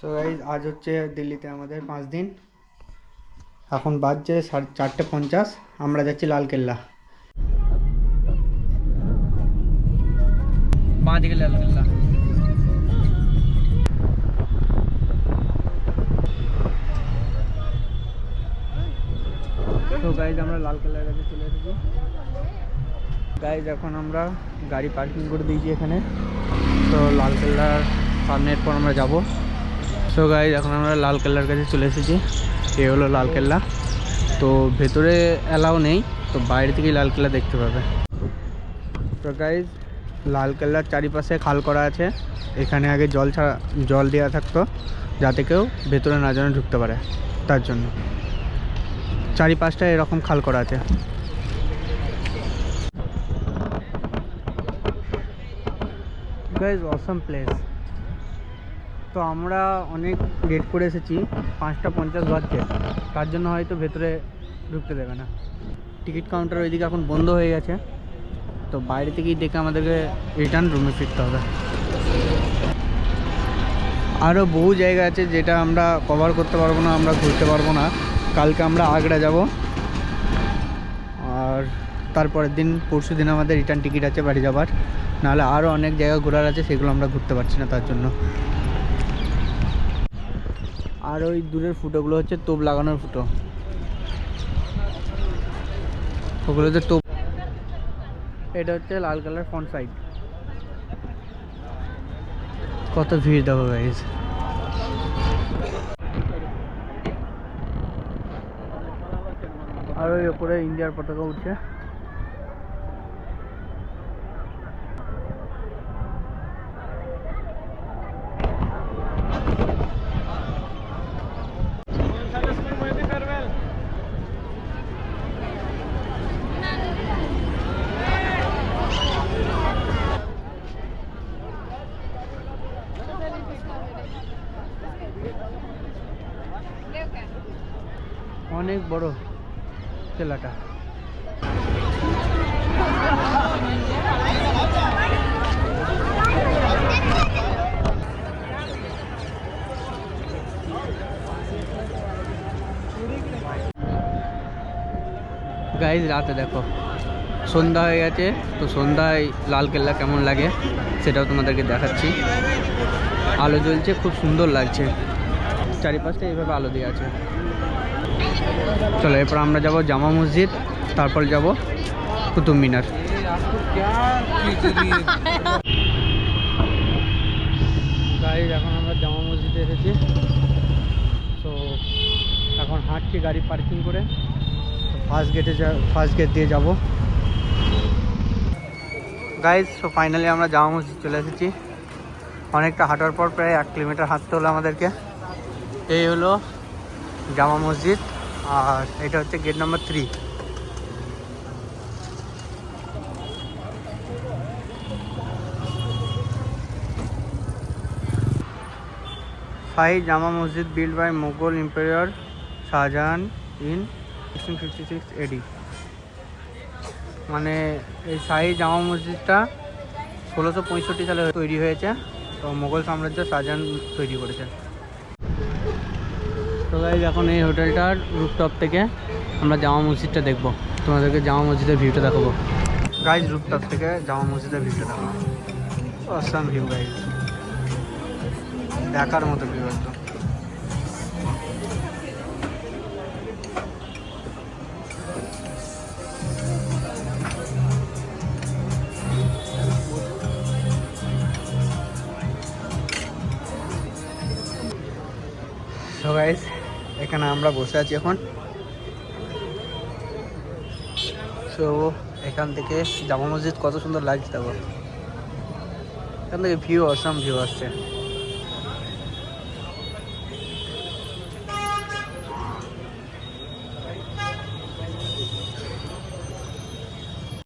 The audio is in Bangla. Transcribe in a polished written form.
সো গাইজ আজ হচ্ছে দিল্লিতে আমাদের 5 দিন। এখন বাজছে 4:50। আমরা যাচ্ছি লালকেল্লা। বাঁ দিকে লালকেল্লা। তো গাইজ আমরা লালকেল্লার কাছে চলে এসেছি। গাইজ এখন আমরা গাড়ি পার্কিং করে দিয়েছি এখানে। তো লালকেল্লার সামনে এরপর আমরা যাব। সো গাইজ এখন আমরা লালকেল্লার কাছে চলে এসেছি। এ হলো লালকেল্লা। তো ভেতরে অ্যালাউ নেই, তো বাইরে থেকেই লালকেল্লা দেখতে পাবে। তো গাইজ লালকেল্লার চারিপাশে খাল করা আছে। এখানে আগে জল দেওয়া থাকতো, যাতে কেউ ভেতরে না যেন ঢুকতে পারে, তার জন্য চারিপাশটায় এরকম খাল করা আছে। Guys awesome place. তো আমরা অনেক লেট করে এসেছি, 5:50 বাজছে, তার জন্য হয়তো ভেতরে ঢুকতে দেবে না। টিকিট কাউন্টার ওইদিকে এখন বন্ধ হয়ে গেছে, তো বাইরে থেকেই দেখে আমাদেরকে রিটার্ন রুমে ফিরতে হবে। আরও বহু জায়গা আছে যেটা আমরা কভার করতে পারবো না, আমরা ঘুরতে পারবো না। কালকে আমরা আগ্রা যাব, আর তারপরের দিন পরশু দিন আমাদের রিটার্ন টিকিট আছে বাড়ি যাবার। নাহলে আরও অনেক জায়গা ঘোরার আছে, সেগুলো আমরা ঘুরতে পারছি না তার জন্য। আর ওই দূরের ফুটোগুলো হচ্ছে তোপ লাগানোর ফুটো, ওগুলোতে তোপ। এটা হচ্ছে লালকেল্লার ফ্রন্ট সাইড। কত ভিড় দেখো গাইস। আর ওই ওপরে ইন্ডিয়ার পতাকা উঠছে। অনেক বড় কেল্লাটা। গাইজ রাতে দেখো, সন্ধ্যা হয়ে গেছে। তো সন্ধ্যায় লালকেল্লা কেমন লাগে সেটাও তোমাদেরকে দেখাচ্ছি। আলো জ্বলছে, খুব সুন্দর লাগছে। চারিপাশটা এইভাবে আলো দিয়ে আছে। চলো এরপর আমরা যাব জামা মসজিদ, তারপর যাব কুতুব মিনার। গাইজ এখন আমরা জামা মসজিদে এসেছি। তো এখন হাঁটছি গাড়ি পার্কিং করে। ফার্স্ট গেট দিয়ে যাব। গাইজ তো ফাইনালি আমরা জামা মসজিদ চলে এসেছি। অনেকটা হাঁটার পর, প্রায় 1 কিলোমিটার হাঁটতে হলো আমাদেরকে। এই হলো জামা মসজিদ, আর এটা হচ্ছে gate number 3। Shahi Jama Masjid build by Mughal empire Shahjahan in 1656 AD। মানে এই শাহী জামা মসজিদটা 1665 সালে তৈরি হয়েছে। তো মুঘল সাম্রাজ্য শাহজাহান তৈরি করেছে। তো গাইজ এখন এই হোটেলটার রুফটপ থেকে আমরা জামা মসজিদটা দেখবো, তোমাদেরকে জামা মসজিদের ভিউটা দেখাবো। গাইজ রুফটপ থেকে জামা মসজিদের ভিউটা দেখাবো। অসাম ভিউ গাইজ, দেখার মতো ভিউ একদম। সো গাইস এখানে আমরা বসে আছি এখন। সো এখান থেকে জামা মসজিদ কত সুন্দর লাগছে দেখো, এখান থেকে ভিউ, অসাম ভিউ আসছে।